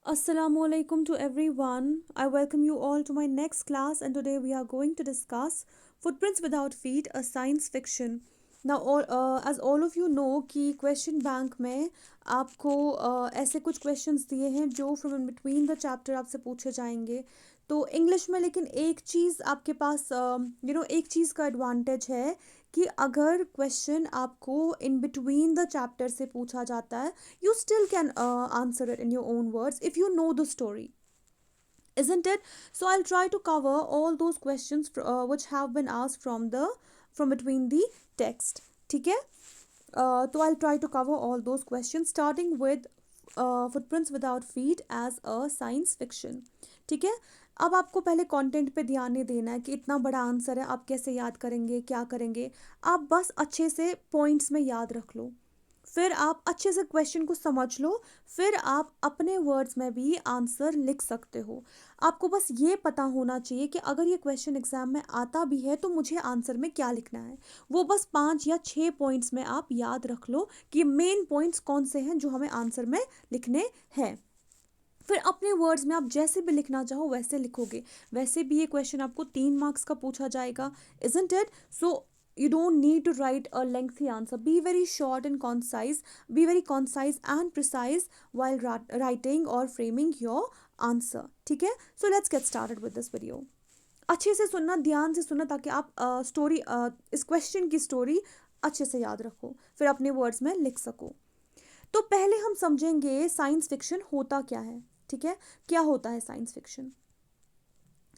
Assalamualaikum to everyone. I welcome you all to my next class, and today we are going to discuss Footprints Without Feet, a science fiction. Now, as all of you know कि question bank में आपको ऐसे कुछ questions दिए हैं जो from in between the chapter आपसे पूछे जाएंगे। तो इंग्लिश में लेकिन एक चीज़ आपके पास एक चीज़ का एडवांटेज है कि अगर क्वेश्चन आपको इन बिटवीन द चैप्टर से पूछा जाता है, you still can answer it in your own words if you know the story, isn't it? So I'll try to cover all those questions which have been asked from between the text. ठीक है? तो I'll try to cover all those questions starting with footprints without feet as a science fiction. ठीक है? अब आपको पहले content पे ध्यान नहीं देना है कि इतना बड़ा आंसर है, आप कैसे याद करेंगे, क्या करेंगे। आप बस अच्छे से पॉइंट्स में याद रख लो, फिर आप अच्छे से क्वेश्चन को समझ लो, फिर आप अपने वर्ड्स में भी आंसर लिख सकते हो। आपको बस ये पता होना चाहिए कि अगर ये क्वेश्चन एग्जाम में आता भी है तो मुझे आंसर में क्या लिखना है। वो बस 5 या 6 पॉइंट्स में आप याद रख लो कि मेन पॉइंट्स कौन से हैं जो हमें आंसर में लिखने हैं। फिर अपने वर्ड्स में आप जैसे भी लिखना चाहो वैसे लिखोगे। वैसे भी ये क्वेश्चन आपको 3 मार्क्स का पूछा जाएगा, isn't it? So you don't need to write a lengthy answer. Be very short and concise, be very concise and precise while writing or framing your answer. ठीक है? So let's get started with this video. अच्छे से सुनना, ध्यान से सुनना, ताकि आप स्टोरी इस क्वेश्चन की स्टोरी अच्छे से याद रखो, फिर अपने वर्ड्स में लिख सको। तो पहले हम समझेंगे साइंस फिक्शन होता क्या है। ठीक है? क्या होता है साइंस फिक्शन?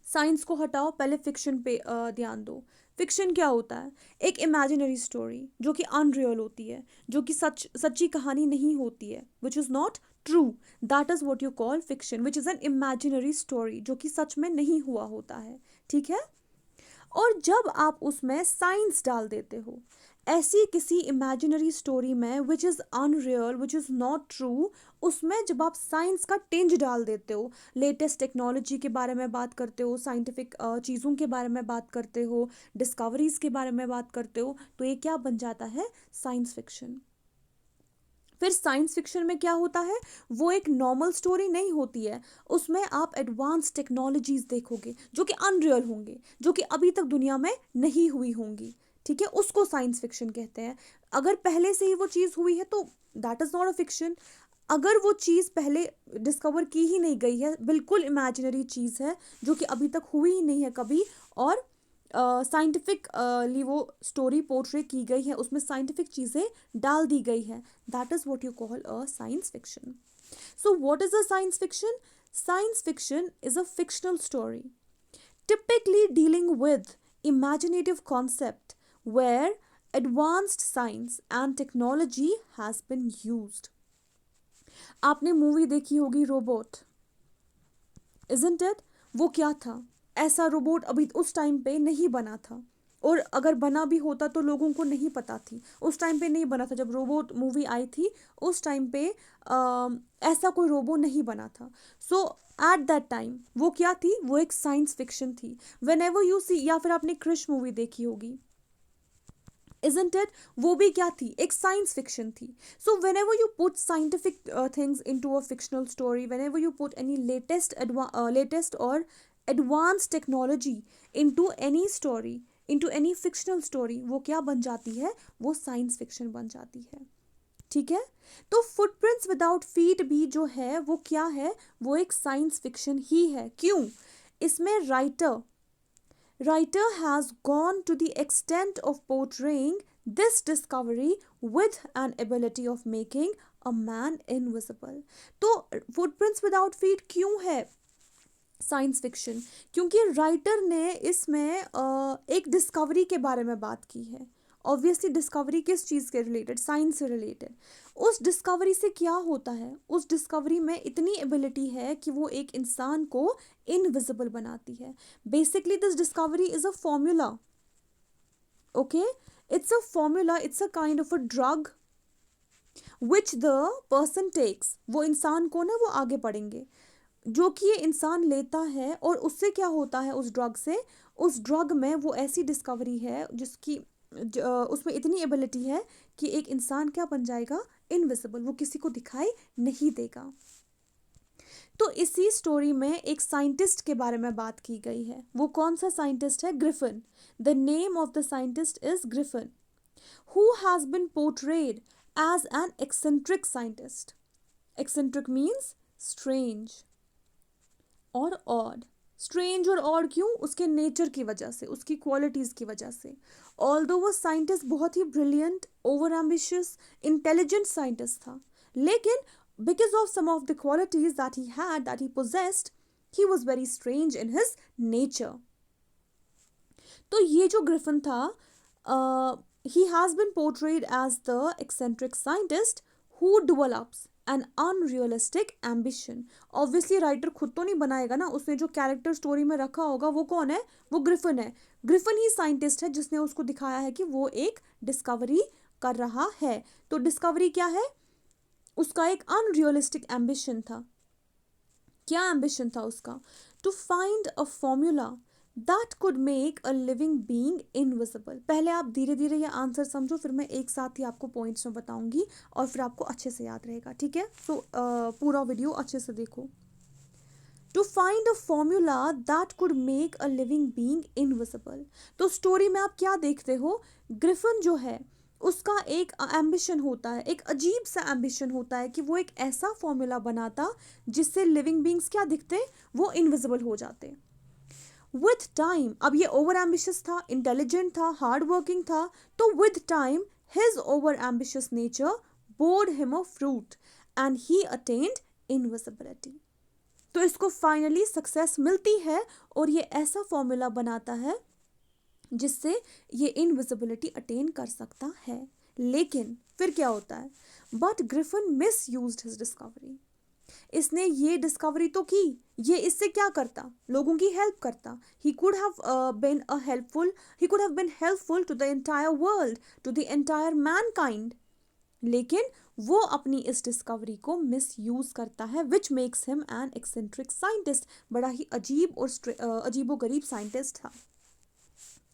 साइंस को हटाओ, पहले फिक्शन पे ध्यान दो। फिक्शन क्या होता है? एक इमेजिनरी स्टोरी जो कि अनरियल होती है, जो कि सच्ची कहानी नहीं होती है, which is not true. That is what you call fiction, which is an imaginary story, जो कि सच में नहीं हुआ होता है। ठीक है? और जब आप उसमें साइंस डाल देते हो ऐसी किसी इमेजिनरी स्टोरी में which is unreal, which is not true, उसमें जब आप साइंस का टिंज डाल देते हो, लेटेस्ट टेक्नोलॉजी के बारे में बात करते हो, साइंटिफिक चीज़ों के बारे में बात करते हो, डिस्कवरीज के बारे में बात करते हो, तो ये क्या बन जाता है? Science fiction. फिर साइंस फिक्शन में क्या होता है? वो एक नॉर्मल स्टोरी नहीं होती है, उसमें आप एडवांस टेक्नोलॉजीज देखोगे जो कि अनरियल होंगे, जो कि अभी तक दुनिया में नहीं हुई होंगी। ठीक है? उसको साइंस फिक्शन कहते हैं। अगर पहले से ही वो चीज़ हुई है तो that is not a fiction. अगर वो चीज़ पहले डिस्कवर की ही नहीं गई है, बिल्कुल इमेजिनरी चीज़ है जो कि अभी तक हुई ही नहीं है कभी, और साइंटिफिकली वो स्टोरी पोर्ट्रे की गई है, उसमें साइंटिफिक चीज़ें डाल दी गई है, that is what you call a science fiction. So what is a science fiction? Science fiction is a fictional story typically dealing with imaginative concept where advanced science and technology has been used. आपने movie देखी होगी robot, isn't it? वो क्या था? ऐसा robot अभी उस time पे नहीं बना था, और अगर बना भी होता तो लोगों को नहीं पता थी। उस टाइम पे नहीं बना था, जब रोबोट मूवी आई थी उस टाइम पे ऐसा कोई रोबो नहीं बना था। सो एट दैट टाइम वो क्या थी? वो एक साइंस फिक्शन थी। वेन एवर यू सी, या फिर आपने क्रिश मूवी देखी होगी, isn't it? वो भी क्या थी? एक साइंस फिक्शन थी। So whenever you put scientific things into a fictional story, whenever you put any latest और advance technology into any story, into any fictional story, वो क्या बन जाती है? वो science fiction बन जाती है। ठीक है? तो फुटप्रिंट्स विदाउट फीट भी जो है वो क्या है? वो एक साइंस फिक्शन ही है। क्यों? इसमें writer has gone to the extent of portraying this discovery with an ability of making a man invisible. तो footprints without feet क्यों है साइंस फिक्शन? क्योंकि राइटर ने इसमें एक डिस्कवरी के बारे में बात की है। ऑब्वियसली डिस्कवरी किस चीज़ के रिलेटेड? साइंस से रिलेटेड। उस डिस्कवरी से क्या होता है? उस डिस्कवरी में इतनी एबिलिटी है कि वो एक इंसान को इनविजिबल बनाती है। Basically this discovery is a formula. Okay? It's a formula, it's a kind of a drug which the person takes. वो इंसान को ना वो आगे पढ़ेंगे, जो कि ये इंसान लेता है, और उससे क्या होता है? उस ड्रग से, उस ड्रग में वो ऐसी डिस्कवरी है जिसकी उसमें इतनी एबिलिटी है कि एक इंसान क्या बन जाएगा? इनविजिबल, वो किसी को दिखाई नहीं देगा। तो इसी स्टोरी में एक साइंटिस्ट के बारे में बात की गई है। वो कौन सा साइंटिस्ट है? Griffin. The name of the scientist is Griffin, who has been portrayed as an eccentric scientist. Eccentric means strange और ऑड। स्ट्रेंज और ऑड क्यों? उसके नेचर की वजह से, उसकी क्वालिटीज की वजह से। ऑल्दो वो साइंटिस्ट बहुत ही brilliant, over ambitious, intelligent scientist था, लेकिन because of some of the qualities that he had, that he possessed, he was very strange in his nature. तो ये जो ग्रिफिन था, he has been portrayed as the eccentric scientist who develops an unrealistic ambition. Obviously writer खुद तो नहीं बनाएगा ना, उसने जो कैरेक्टर स्टोरी में रखा होगा वो कौन है? वो ग्रिफिन है। ग्रिफिन ही साइंटिस्ट है जिसने उसको दिखाया है कि वो एक डिस्कवरी कर रहा है। तो डिस्कवरी क्या है? उसका एक अनरियलिस्टिक एम्बिशन था। क्या एम्बिशन था उसका? To find a formula that could make a living being invisible. पहले आप धीरे धीरे ये आंसर समझो, फिर मैं एक साथ ही आपको पॉइंट्स में बताऊंगी और फिर आपको अच्छे से याद रहेगा, ठीक है? तो पूरा वीडियो अच्छे से देखो। To find a formula that could make a living being invisible. तो स्टोरी में आप क्या देखते हो? ग्रिफिन जो है उसका एक एम्बिशन होता है, एक अजीब सा एम्बिशन होता है कि वो एक ऐसा फॉर्मूला बनाता जिससे लिविंग बींग्स क्या दिखते? वो इनविजिबल हो जाते। विथ टाइम, अब ये ओवर एम्बिशियस था, इंटेलिजेंट था, हार्ड वर्किंग था, तो with time his over ambitious nature board him a fruit and he attend invisibility. तो इसको फाइनली सक्सेस मिलती है और ये ऐसा फॉर्मूला बनाता है जिससे ये इनविजिबिलिटी अटेन कर सकता है। लेकिन फिर क्या होता है? But Griffin miss used his discovery. इसने ये डिस्कवरी तो की, ये इससे क्या करता? लोगों की हेल्प करता। He could have been a helpful, he could have been helpful to the entire world, to the entire mankind. लेकिन वो अपनी इस डिस्कवरी को मिस यूज करता है, which makes him an eccentric scientist. बड़ा ही अजीब और अजीबो गरीब साइंटिस्ट था,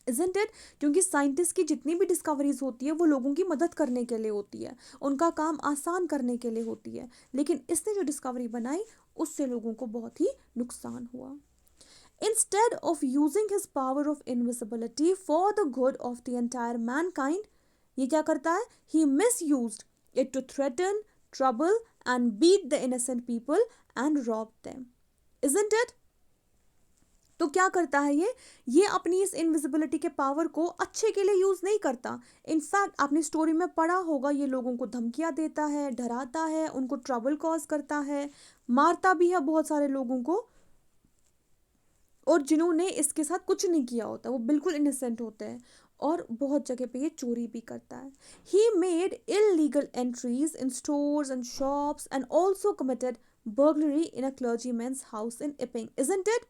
इजंट इट? क्योंकि साइंटिस्ट की जितनी भी डिस्कवरीज होती है वो लोगों की मदद करने के लिए होती है, उनका काम आसान करने के लिए होती है, लेकिन इसने जो डिस्कवरी बनाई उससे लोगों को बहुत ही नुकसान हुआ। Instead of using his power of invisibility for the good of the entire mankind, ये क्या करता है? He misused it to threaten, trouble and beat the innocent people and rob them. Isn't it? तो क्या करता है ये अपनी इस इनविजिबिलिटी के पावर को अच्छे के लिए यूज नहीं करता। इनफैक्ट आपने स्टोरी में पढ़ा होगा, ये लोगों को धमकियां देता है, डराता है, उनको ट्रबल कॉज करता है, मारता भी है बहुत सारे लोगों को, और जिन्होंने इसके साथ कुछ नहीं किया होता, वो बिल्कुल इनोसेंट होते हैं, और बहुत जगह पे ये चोरी भी करता है। He made illegal entries in stores and shops and also committed burglary in a clergyman's house in Epping. Isn't it?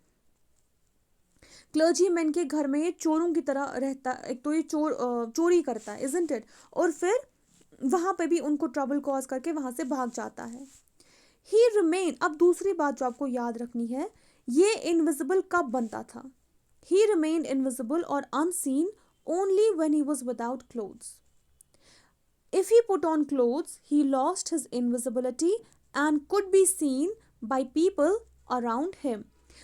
Clergyman के घर में ये चोरों की तरह रहता, एक तो ये चोरी करता है, इजंट इट? और फिर वहां पे भी उनको ट्रबल कॉज करके वहां से भाग जाता है। ही रिमेन, अब दूसरी बात जो आपको याद रखनी है, ये इनविजिबल कब बनता था? ही रिमेन इनविजिबल और unseen only when he was without clothes. If he put on clothes he lost his invisibility and could be seen by people around him.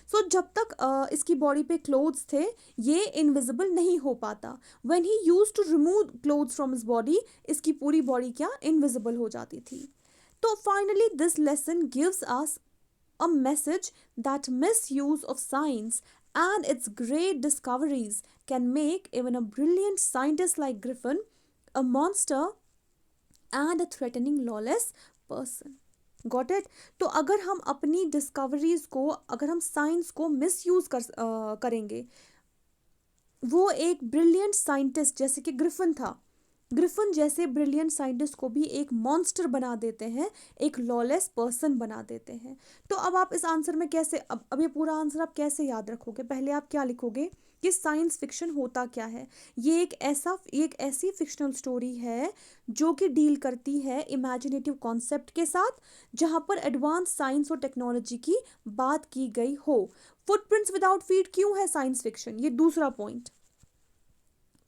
So जब तक इसकी बॉडी पे क्लोथ्स थे ये इनविजिबल नहीं हो पाता। When he used to remove clothes from his body, इसकी पूरी बॉडी क्या इनविजिबल हो जाती थी। तो finally this lesson gives us a message that misuse of science and its great discoveries can make even a brilliant scientist like Griffin a monster and a threatening lawless person. Got it? तो अगर हम अपनी discoveries को, अगर हम science को misuse करेंगे, वो एक ब्रिलियंट साइंटिस्ट जैसे कि ग्रिफिन था, ग्रिफिन जैसे ब्रिलियंट साइंटिस्ट को भी एक मॉन्स्टर बना देते हैं, एक लॉलेस पर्सन बना देते हैं। तो अब आप इस आंसर में कैसे, अब ये पूरा आंसर आप कैसे याद रखोगे? पहले आप क्या लिखोगे कि साइंस फिक्शन होता क्या है? ये एक ऐसी फिक्शनल स्टोरी है जो कि डील करती है इमेजिनेटिव कॉन्सेप्ट के साथ, जहां पर एडवांस साइंस और टेक्नोलॉजी की बात की गई हो। फुटप्रिंट्स विदाउट फीट क्यों है साइंस फिक्शन? ये दूसरा पॉइंट।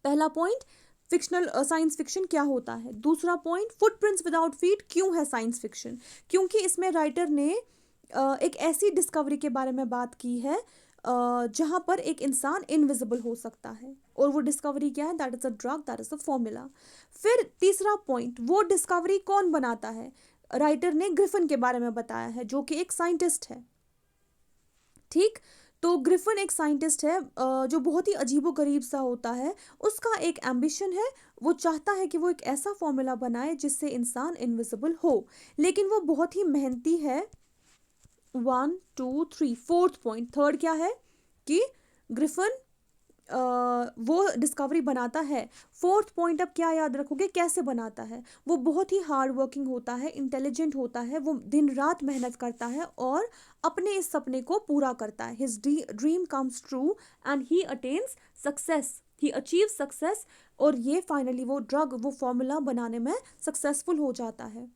पहला पॉइंट, फिक्शनल साइंस फिक्शन क्या होता है। दूसरा पॉइंट, फुटप्रिंट्स विदाउट फीट क्यों है साइंस फिक्शन? क्योंकि इसमें राइटर ने एक ऐसी डिस्कवरी के बारे में बात की है जहाँ पर एक इंसान इनविजिबल हो सकता है, और वो डिस्कवरी क्या है? That is a drug, that is a formula. फिर तीसरा पॉइंट, वो डिस्कवरी कौन बनाता है? राइटर ने ग्रिफिन के बारे में बताया है, जो कि एक साइंटिस्ट है। ठीक, तो ग्रिफिन एक साइंटिस्ट है जो बहुत ही अजीबो गरीब सा होता है। उसका एक एम्बिशन है, वो चाहता है कि वो एक ऐसा फॉर्मूला बनाए जिससे इंसान इनविजिबल हो, लेकिन वो बहुत ही मेहनती है। 1 2 3, फोर्थ पॉइंट, थर्ड क्या है कि ग्रिफिन वो डिस्कवरी बनाता है। फोर्थ पॉइंट अब क्या याद रखोगे, कैसे बनाता है? वो बहुत ही हार्ड वर्किंग होता है, इंटेलिजेंट होता है, वो दिन रात मेहनत करता है और अपने इस सपने को पूरा करता है। His dream comes true and he attains success, he achieve success, और ये फाइनली वो ड्रग, वो फॉर्मूला बनाने में सक्सेसफुल हो जाता है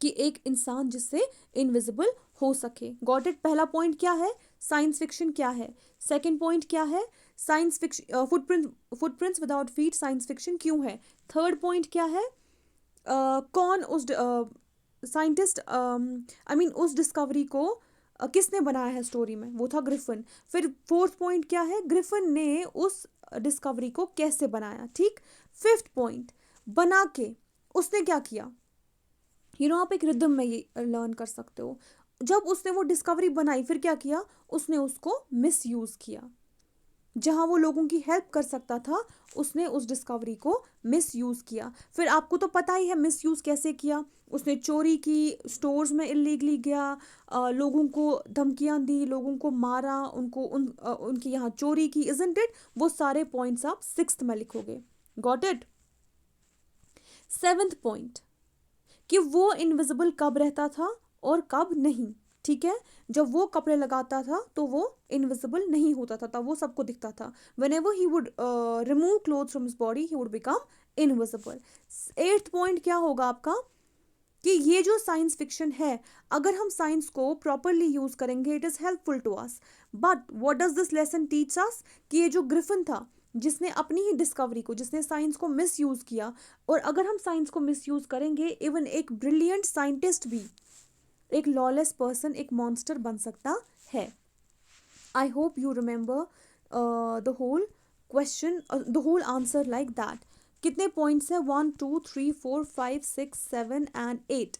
कि एक इंसान जिससे इनविजिबल हो सके। Got it? पहला पॉइंट क्या है? साइंस फिक्शन क्या है? सेकंड पॉइंट क्या है? Science fiction, footprints without feet science fiction क्यों है? थर्ड पॉइंट क्या है? कौन उस साइंटिस्ट, आई मीन उस डिस्कवरी को किसने बनाया है स्टोरी में? वो था ग्रिफिन। फिर फोर्थ पॉइंट क्या है? ग्रिफिन ने उस डिस्कवरी को कैसे बनाया? ठीक। फिफ्थ पॉइंट, बना के उसने क्या किया? आप एक रिदम में ये लर्न कर सकते हो। जब उसने वो डिस्कवरी बनाई, फिर क्या किया? उसने उसको मिस यूज किया। जहां वो लोगों की हेल्प कर सकता था, उसने उस डिस्कवरी को मिस यूज किया। फिर आपको तो पता ही है मिस यूज कैसे किया। उसने चोरी की, स्टोर्स में इलीगली गया, लोगों को धमकियां दी, लोगों को मारा, उनकी यहाँ चोरी की। Isn't it? वो सारे पॉइंट्स आप सिक्स्थ में लिखोगे। Got it? सेवेंथ पॉइंट, कि वो इनविजिबल कब रहता था और कब नहीं। ठीक है, जब वो कपड़े लगाता था तो वो इनविजिबल नहीं होता था, तब वो सबको दिखता था। When ever he would remove cloth from his body he would become invisible. Eighth point क्या होगा आपका? कि ये जो साइंस फिक्शन है, अगर हम साइंस को प्रॉपरली यूज करेंगे, it is helpful to us. But what does this lesson teach us? कि ये जो ग्रिफिन था, जिसने अपनी ही डिस्कवरी को, जिसने साइंस को मिस यूज किया, और अगर हम साइंस को मिस यूज करेंगे, इवन एक ब्रिलियंट साइंटिस्ट भी एक लॉलेस पर्सन, एक मॉन्स्टर बन सकता है। I hope you remember the whole question, the whole answer like that. कितने पॉइंट्स है? 1 2 3 4 5 6 7 एंड 8।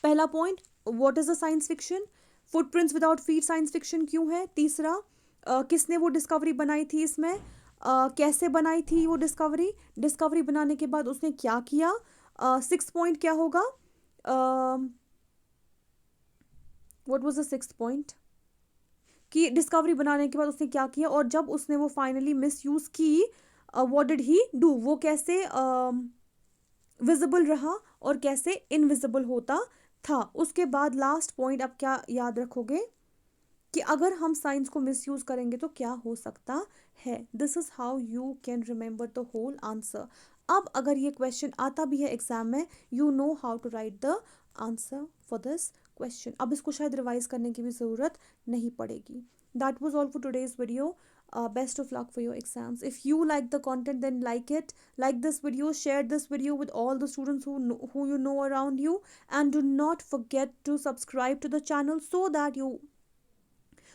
पहला point, what is a science fiction? Footprints without feet science fiction क्यों है? तीसरा, किसने वो डिस्कवरी बनाई थी इसमें? कैसे बनाई थी वो डिस्कवरी? डिस्कवरी बनाने के बाद उसने क्या किया? सिक्स पॉइंट क्या होगा? What was the sixth point? कि डिस्कवरी बनाने के बाद उसने क्या किया, और जब उसने वो फाइनली मिस यूज की, व्हाट डिड ही डू? वो कैसे विजिबल रहा और कैसे इनविजिबल होता था। उसके बाद लास्ट पॉइंट आप क्या याद रखोगे? कि अगर हम साइंस को मिसयूज करेंगे तो क्या हो सकता है। This is how you can remember the whole answer. अब अगर ये क्वेश्चन आता भी है एग्जाम में, you know how to write the answer for this question. अब इसको शायद रिवाइज करने की भी ज़रूरत नहीं पड़ेगी। That was all for today's video. Best of luck for your exams. If you like the content, then like this video, share this video with all the students who you know around you, and do not forget to subscribe to the channel so that you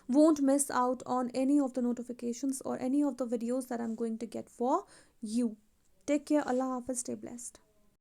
won't miss out on any of the notifications or any of the videos that I'm going to get for you. Take care. Allah Hafiz. Stay blessed.